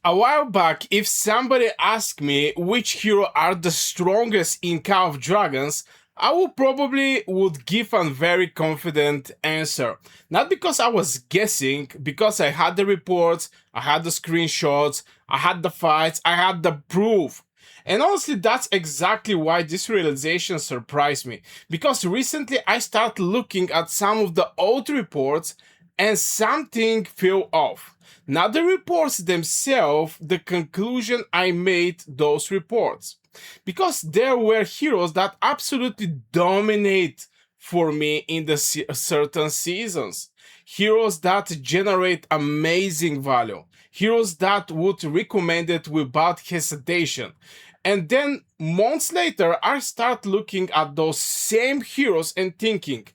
A while back, if somebody asked me which hero are the strongest in Call of Dragons, I would give a very confident answer. Not because I was guessing, because I had the reports, I had the screenshots, I had the fights, I had the proof. And honestly, that's exactly why this realization surprised me. Because recently I started looking at some of the old reports and something fell off. Not the reports themselves, the conclusion I made those reports. Because there were heroes that absolutely dominate for me in the certain seasons. Heroes that generate amazing value. Heroes that would recommend it without hesitation. And then months later, I start looking at those same heroes and thinking,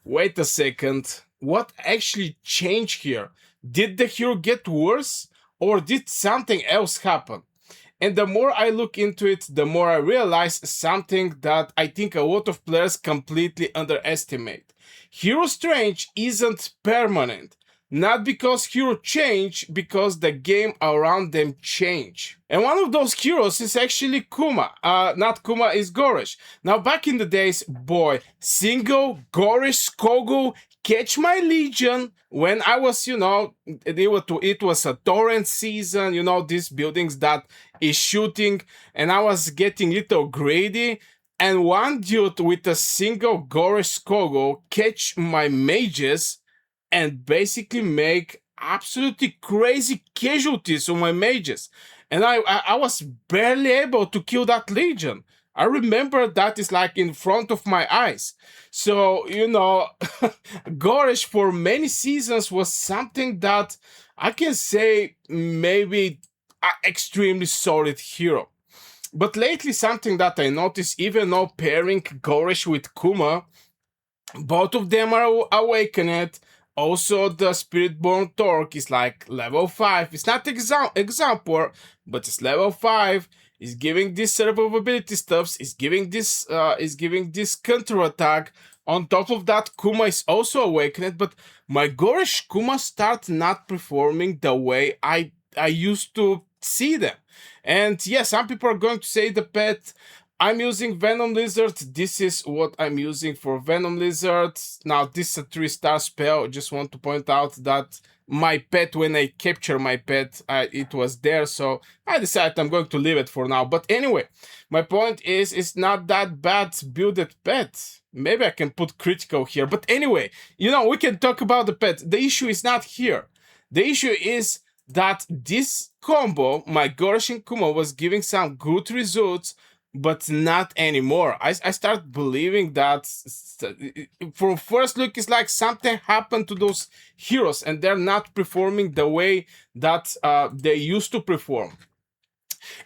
wait a second, what actually changed here? Did the hero get worse? Or did something else happen? And the more I look into it, the more I realize something that I think a lot of players completely underestimate. Hero strength isn't permanent. Not because heroes change, because the game around them change. And one of those heroes is actually Kuma. Not Kuma, is Goresh. Now back in the days, boy, single, Goresh, Kogu, Catch My Legion, when I was, it was a torrent season, these buildings that is shooting, and I was getting a little greedy, and one dude with a single Goresh Kogu catch my mages and basically make absolutely crazy casualties on my mages. And I was barely able to kill that legion. I remember that is like in front of my eyes. So, Goresh for many seasons was something that I can say maybe an extremely solid hero. But lately, something that I noticed, even though pairing Goresh with Kuma, both of them are awakened. Also, the Spiritborn Torque is like level 5. It's not example, but it's level 5. It's giving this survivability stuffs. It's giving this counter attack. On top of that, Kuma is also awakened, but my Goresh Kuma start not performing the way I used to see them. And yeah, some people are going to say the pet. I'm using Venom Lizard. This is what I'm using for Venom Lizard. Now, this is a 3-star spell. Just want to point out that my pet, when I capture my pet, it was there. So I decided I'm going to leave it for now. But anyway, my point is, it's not that bad builded pet. Maybe I can put critical here. But anyway, we can talk about the pet. The issue is not here. The issue is that this combo, my Goresh and Kuma, was giving some good results, but not anymore. I start believing that from first look, it's like something happened to those heroes and they're not performing the way that they used to perform.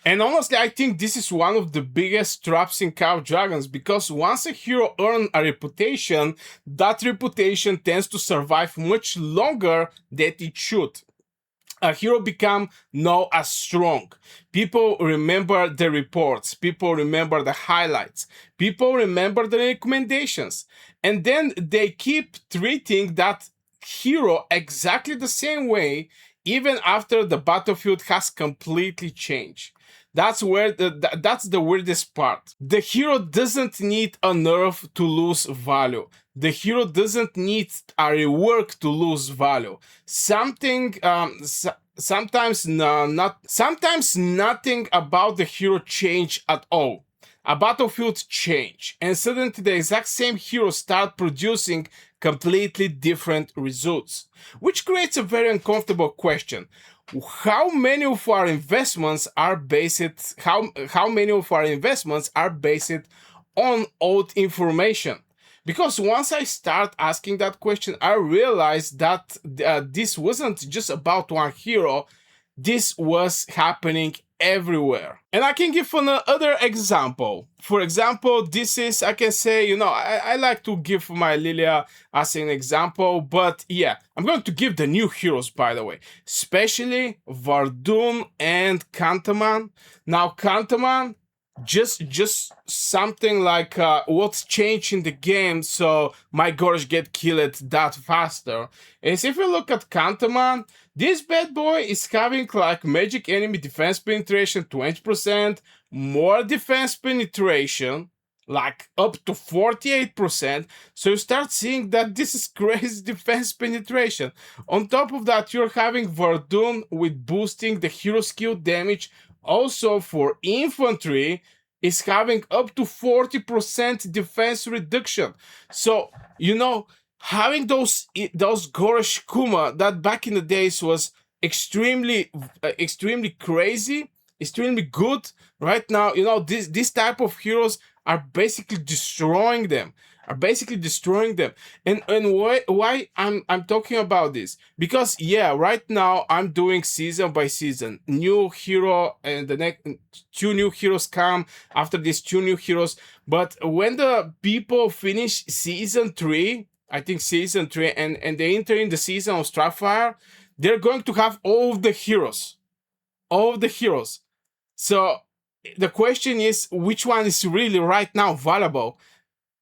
And honestly, I think this is one of the biggest traps in Call of Dragons, because once a hero earns a reputation, that reputation tends to survive much longer than it should. A hero become not as strong. People remember the reports. People remember the highlights. People remember the recommendations. And then they keep treating that hero exactly the same way, even after the battlefield has completely changed. That's where that's the weirdest part. The hero doesn't need a nerf to lose value. The hero doesn't need a rework to lose value. Sometimes nothing about the hero change at all. A battlefield change, and suddenly the exact same hero start producing completely different results, which creates a very uncomfortable question. How many of our investments are based on old information? Because once I start asking that question, I realized that this wasn't just about one hero. This was happening everywhere. And I can give another example. For example, this is, I can say, I like to give my Lilia as an example, but yeah, I'm going to give the new heroes, by the way, especially Vardun and Kantaman. Now, Kantaman, just something like what's changed in the game so my Goresh get killed that faster is, if you look at Kantaman, This bad boy is having like magic enemy defense penetration 20%, more defense penetration, like up to 48%. So you start seeing that this is crazy defense penetration. On top of that, you're having Verdun with boosting the hero skill damage. Also for infantry, is having up to 40% defense reduction. So, having those Gorosh Kuma that back in the days was extremely crazy, extremely good. Right now, this type of heroes are basically destroying them. And why I'm talking about this? Because yeah, right now I'm doing season by season. New hero and the next two new heroes come after these two new heroes. But when the people finish season 3, I think season 3, and they enter in the season of Starfire, they're going to have all of the heroes. All of the heroes. So the question is, which one is really right now valuable?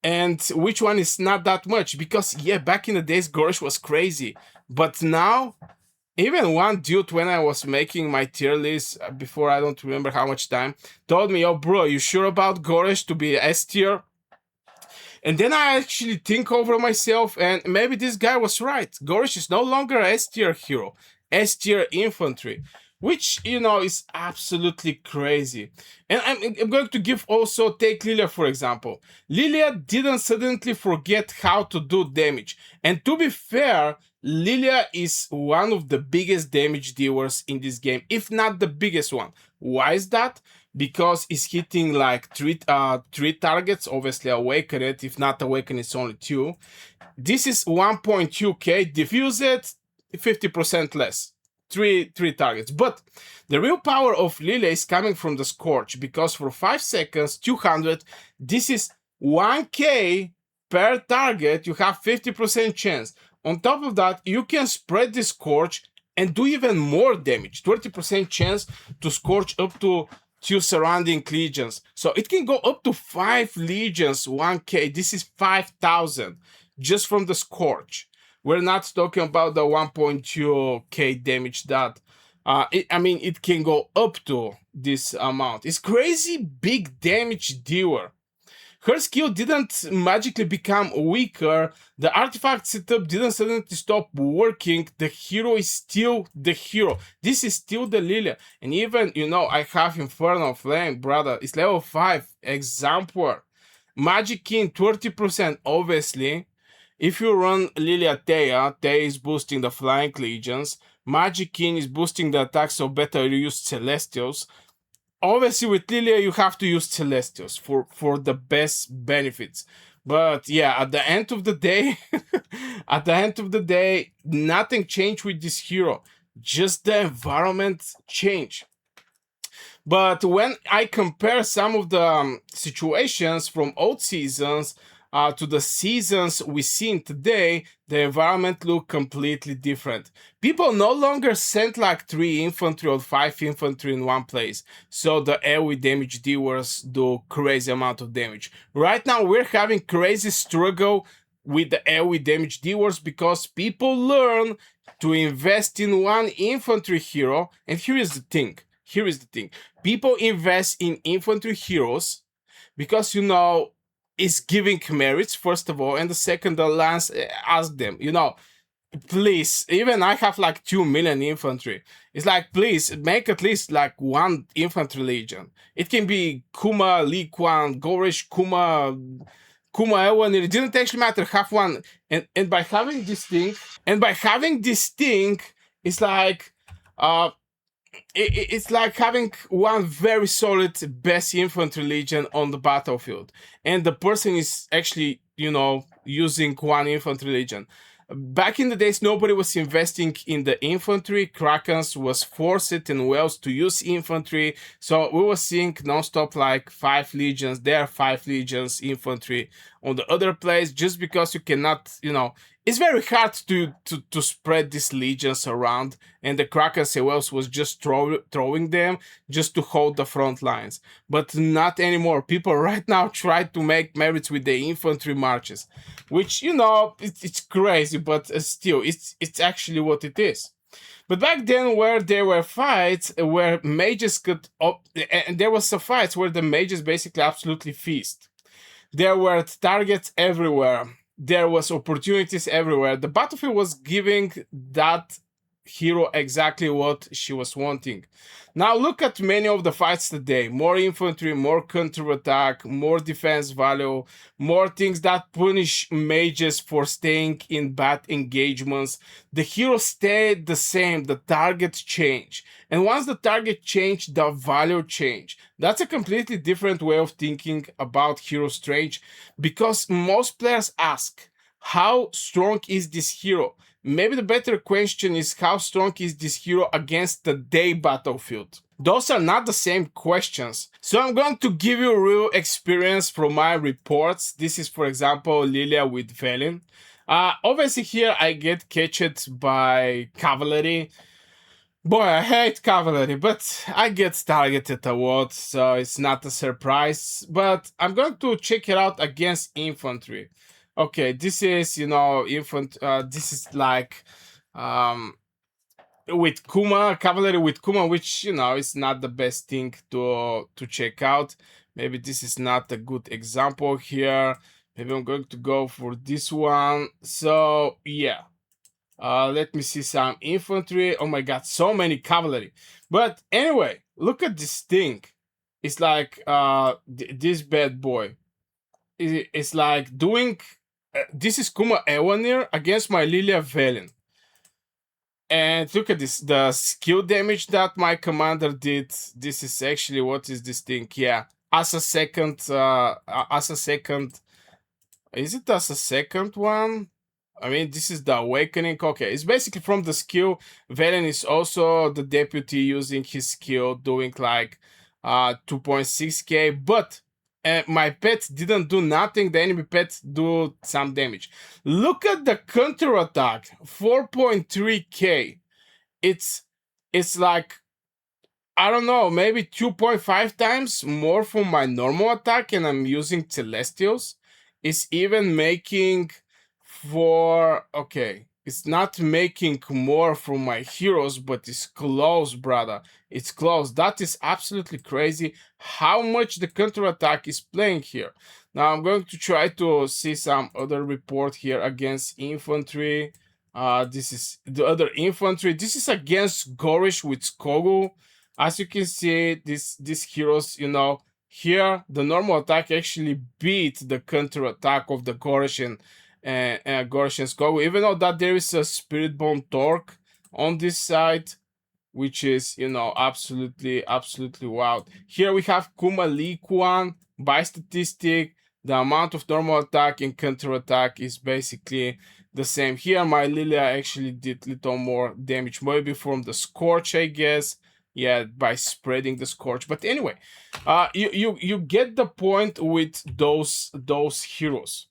And which one is not that much? Because yeah, back in the days, Gorosh was crazy. But now, even one dude, when I was making my tier list before, I don't remember how much time, told me, "Yo, bro, you sure about Gorosh to be S tier?" And then I actually think over myself, and maybe this guy was right. Gorish is no longer S tier hero, S tier infantry, which is absolutely crazy. And I'm going to take Lilia for example. Lilia didn't suddenly forget how to do damage, and to be fair, Lilia is one of the biggest damage dealers in this game, if not the biggest one. Why is that? Because it's hitting like three targets, obviously awaken it, if not awaken it's only 2. This is 1.2k, diffuse it 50% less, three targets. But the real power of Lilia is coming from the Scorch, because for 5 seconds 200, this is 1k per target, you have 50% chance. On top of that, you can spread the Scorch and do even more damage, 20% chance to Scorch up to 2 surrounding legions. So it can go up to 5 legions, 1k. This is 5,000 just from the Scorch. We're not talking about the 1.2k damage that, it can go up to this amount. It's crazy big damage dealer. Her skill didn't magically become weaker, the artifact setup didn't suddenly stop working, the hero is still the hero. This is still the Lilia. And even, I have Infernal Flame, brother, it's level 5, Exemplar. Magic King, 30%, obviously. If you run Lilia Thea is boosting the Flying Legions. Magic King is boosting the attack, so better use Celestials. Obviously with Lilia you have to use Celestials for the best benefits. But yeah, at the end of the day, nothing changed with this hero. Just the environment changed. But when I compare some of the situations from old seasons to the seasons we see today, the environment look completely different. People no longer send like 3 infantry or 5 infantry in one place, so the AoE damage dealers do crazy amount of damage. Right now we're having crazy struggle with the AoE damage dealers because people learn to invest in one infantry hero. And here is the thing. People invest in infantry heroes because is giving merits, first of all, and the second, the Lance asked them, please, even I have like 2 million infantry. It's like, please, make at least like 1 infantry legion. It can be Kuma, Li Quan, Gorish, Kuma, Ewan, it didn't actually matter, have one. And by having this thing, it's like, it's like having one very solid best infantry legion on the battlefield, and the person is actually using one infantry legion. Back in the days, nobody was investing in the infantry. Krakens was forced in Wales to use infantry, so we were seeing non-stop like 5 legions there, 5 legions infantry on the other place, just because you cannot, it's very hard to spread these legions around, and the Krakens in Wales was just throwing them just to hold the front lines. But not anymore. People right now try to make merits with the infantry marches, which it's crazy, but still it's actually what it is. But back then, where there were fights where mages could, and there was some fights where the mages basically absolutely feast. There were targets everywhere. There was opportunities everywhere. The battlefield was giving that hero exactly what she was wanting. Now look at many of the fights today. More infantry, more counterattack, more defense value, more things that punish mages for staying in bad engagements. The hero stayed the same, the target changed. And once the target changed, the value changed. That's a completely different way of thinking about Hero Strange, because most players ask, how strong is this hero? Maybe the better question is, how strong is this hero against the day battlefield? Those are not the same questions. So I'm going to give you real experience from my reports. This is, for example, Lilia with Velin. Obviously here I get catched by cavalry. Boy, I hate cavalry, but I get targeted a lot, so it's not a surprise. But I'm going to check it out against infantry. Okay, this is, this is like with Kuma, cavalry with Kuma, which, is not the best thing to check out. Maybe this is not a good example here. Maybe I'm going to go for this one. So, yeah. Let me see some infantry. Oh my god, so many cavalry. But anyway, look at this thing. It's like this bad boy. It's like doing. This is Kuma Ewanir against my Lilia Velen. And look at this, the skill damage that my commander did. This is actually, what is this thing? Yeah, as a second, is it as a second one? I mean, this is the awakening. Okay, it's basically from the skill. Velen is also the deputy using his skill, doing like 2.6k. But my pet didn't do nothing. The enemy pet do some damage. Look at the counter attack, 4.3k. It's like, I don't know, maybe 2.5 times more from my normal attack, and I'm using Celestials. It's even making it's not making more from my heroes, but it's close, brother. It's close. That is absolutely crazy how much the counterattack is playing here. Now I'm going to try to see some other report here against infantry. This is the other infantry. This is against Gorish with Skogu. As you can see, these heroes, here the normal attack actually beat the counterattack of the Gorish and Gorshen's Go, even though that there is a Spirit Bone Torque on this side, which is, absolutely wild. Here we have Kuma Li Kuan. By statistic, the amount of normal attack and counter attack is basically the same. Here, my Lilia actually did little more damage, maybe from the Scorch, I guess. Yeah, by spreading the Scorch. But anyway, you get the point with those heroes.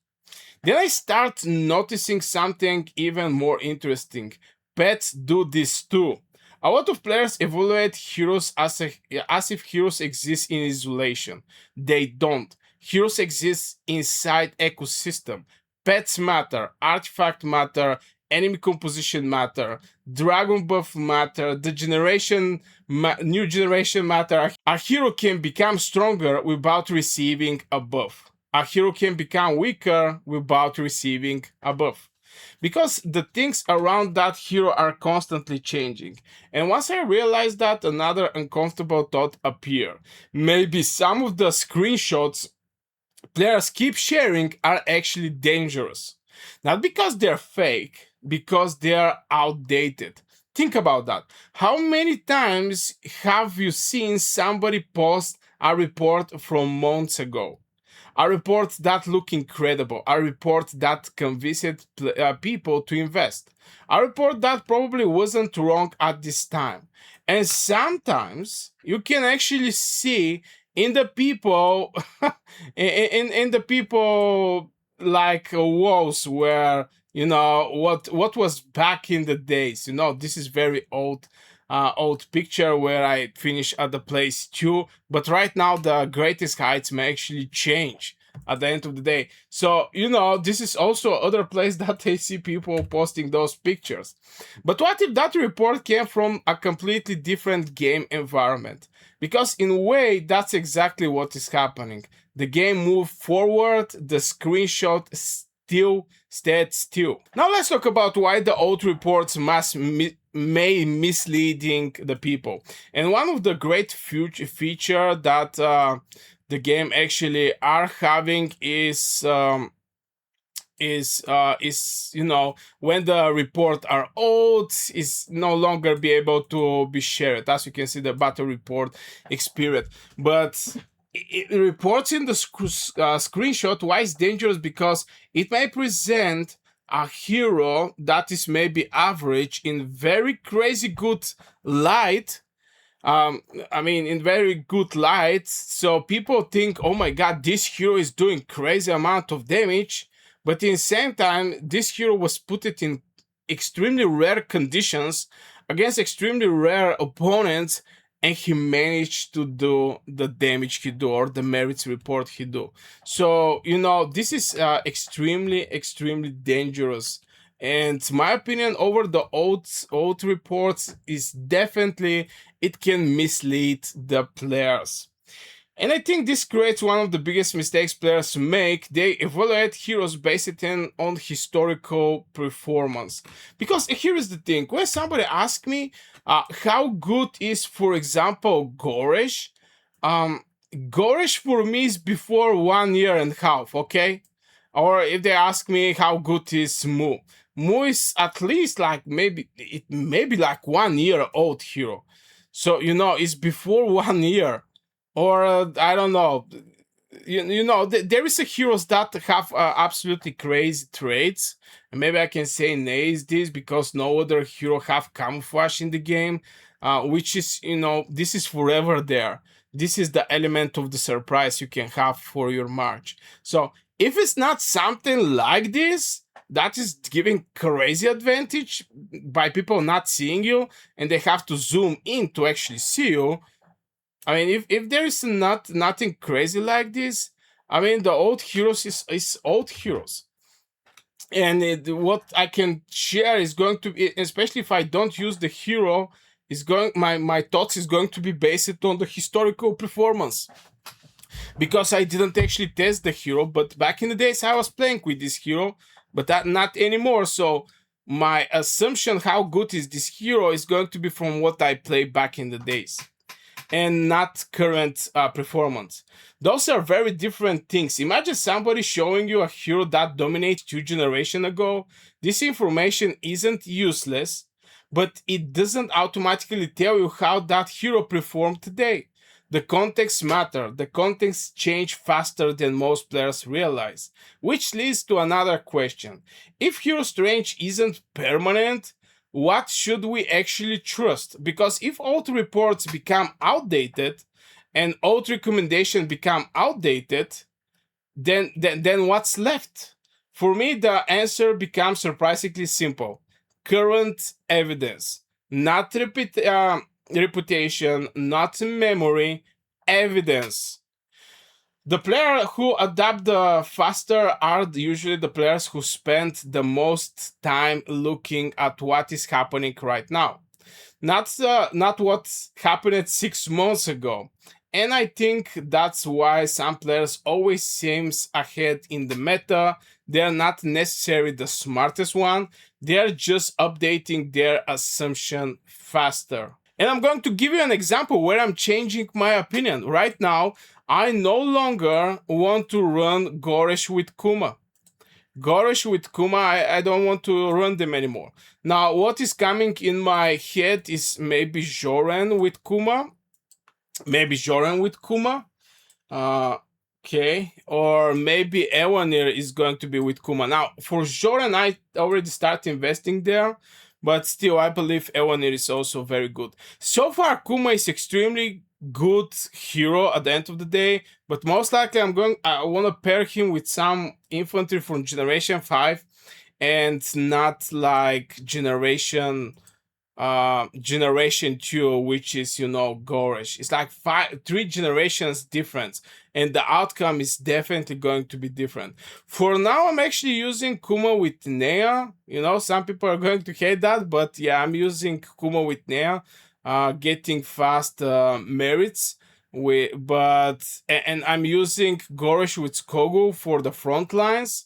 Then I start noticing something even more interesting. Pets do this too. A lot of players evaluate heroes as if heroes exist in isolation. They don't. Heroes exist inside ecosystem. Pets matter, artifact matter, enemy composition matter, dragon buff matter, new generation matter. A hero can become stronger without receiving a buff. A hero can become weaker without receiving a buff. Because the things around that hero are constantly changing. And once I realized that, another uncomfortable thought appeared. Maybe some of the screenshots players keep sharing are actually dangerous. Not because they're fake, because they're outdated. Think about that. How many times have you seen somebody post a report from months ago? A report that looked incredible, a report that convinced people to invest, a report that probably wasn't wrong at this time. And sometimes you can actually see in the people, in the people like woes where, what was back in the days. This is very old picture where I finished at the place 2, but right now the greatest heights may actually change. at the end of the day. So, this is also other place that I see people posting those pictures. But what if that report came from a completely different game environment? Because in a way, that's exactly what is happening. The game moved forward, the screenshot still stayed still. Now let's talk about why the old reports may misleading the people. And one of the great feature that the game actually are having is when the report are old, is no longer be able to be shared. As you can see, the battle report experience, but it reports in the screenshot why it's dangerous, because it may present a hero that is maybe average in very crazy good light. In very good light. So people think, oh my god, this hero is doing crazy amount of damage. But in the same time, this hero was put it in extremely rare conditions against extremely rare opponents, and he managed to do the damage he do, or the merits report he do. So, this is extremely dangerous. And my opinion over the old reports is definitely it can mislead the players. And I think this creates one of the biggest mistakes players make. They evaluate heroes based on historical performance. Because here is the thing, when somebody asks me how good is, for example, Goresh, Goresh for me is before 1.5 years, okay? Or if they ask me how good is Mu, Mu is at least like maybe like 1 year old hero. So it's before 1 year. Or I don't know. There is a heroes that have absolutely crazy traits. And maybe I can say nays this because no other hero have camouflage in the game, which is this is forever there. This is the element of the surprise you can have for your march. So if it's not something like this that is giving crazy advantage by people not seeing you, and they have to zoom in to actually see you. If there is nothing crazy like this, the old heroes is old heroes. And what I can share is going to be, especially if I don't use the hero, my thoughts is going to be based on the historical performance. Because I didn't actually test the hero, but back in the days I was playing with this hero, but that not anymore. So my assumption how good is this hero is going to be from what I played back in the days, and not current performance. Those are very different things. Imagine somebody showing you a hero that dominated 2 generations ago. This information isn't useless, but it doesn't automatically tell you how that hero performed today. The context matter. The context change faster than most players realize. Which leads to another question. If hero strength isn't permanent, what should we actually trust? Because if old reports become outdated and old recommendations become outdated, then what's left? For me, the answer becomes surprisingly simple. Current evidence, not reputation, not memory, evidence. The players who adapt the faster are usually the players who spend the most time looking at what is happening right now. Not what happened 6 months ago. And I think that's why some players always seems ahead in the meta. They're not necessarily the smartest one. They're just updating their assumption faster. And I'm going to give you an example where I'm changing my opinion. Right now, I no longer want to run Goresh with Kuma. Goresh with Kuma, I don't want to run them anymore. Now, what is coming in my head is maybe Joran with Kuma. Okay, or maybe Ewanir is going to be with Kuma. Now, for Joran, I already started investing there, but still, I believe Ewanir is also very good. So far, Kuma is extremely good hero at the end of the day, but most likely I want to pair him with some infantry from Generation 5 and not like Generation generation 2, which is, Gorish. It's like 3 generations difference, and the outcome is definitely going to be different. For now, I'm actually using Kuma with Nea. Some people are going to hate that, but yeah, I'm using Kuma with Nea, getting fast merits. And I'm using Gorish with Kogu for the front lines.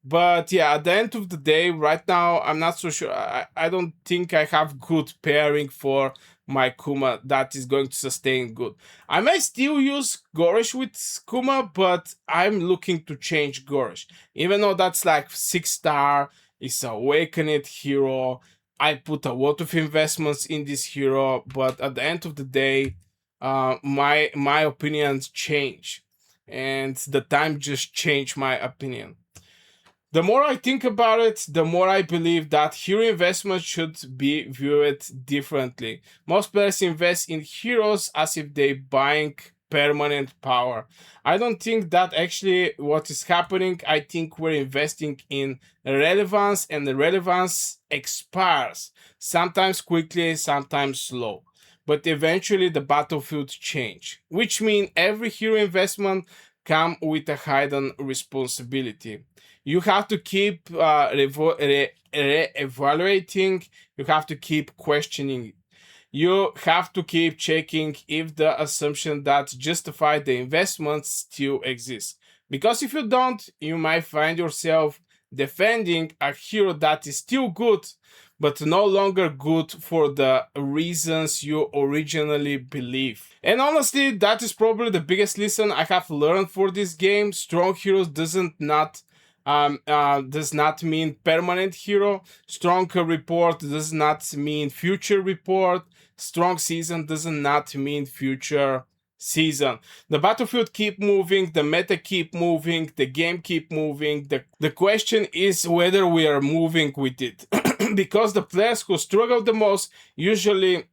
But yeah, at the end of the day, right now, I'm not so sure. I don't think I have good pairing for my Kuma that is going to sustain good. I may still use Gorish with Kuma, but I'm looking to change Gorish. Even though that's like 6-star, it's a awakened hero. I put a lot of investments in this hero, but at the end of the day, my opinions change, and the time just changed my opinion. The more I think about it, the more I believe that hero investment should be viewed differently. Most players invest in heroes as if they buying permanent power. I don't think that actually what is happening. I think we're investing in relevance, and the relevance expires. Sometimes quickly, sometimes slow. But eventually the battlefield change, which means every hero investment come with a hidden responsibility. You have to keep evaluating. You have to keep questioning. You have to keep checking if the assumption that justify the investment still exists. Because if you don't, you might find yourself defending a hero that is still good, but no longer good for the reasons you originally believe. And honestly, that is probably the biggest lesson I have learned for this game. Strong heroes does not mean permanent hero. Strong report does not mean future report. Strong season does not mean future season. The battlefield keep moving, the meta keep moving, the game keep moving. The question is whether we are moving with it. Because the players who struggle the most usually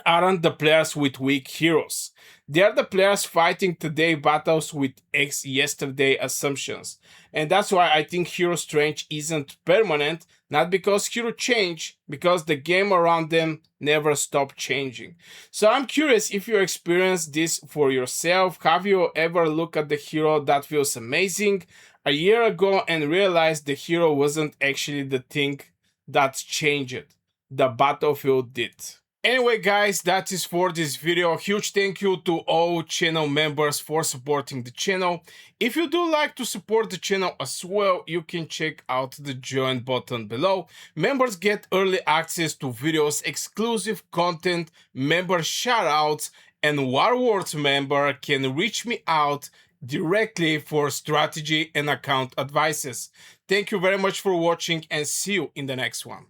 aren't the players with weak heroes. They are the players fighting today battles with yesterday assumptions. And that's why I think hero strength isn't permanent, not because hero change, because the game around them never stop changing. So I'm curious if you experience this for yourself. Have you ever looked at the hero that feels amazing a year ago and realized the hero wasn't actually the thing that changed? The battlefield did. Anyway, guys, that is for this video. Huge thank you to all channel members for supporting the channel. If you do like to support the channel as well, you can check out the join button below. Members get early access to videos, exclusive content, member shoutouts, and Warwords member can reach me out directly for strategy and account advices. Thank you very much for watching, and see you in the next one.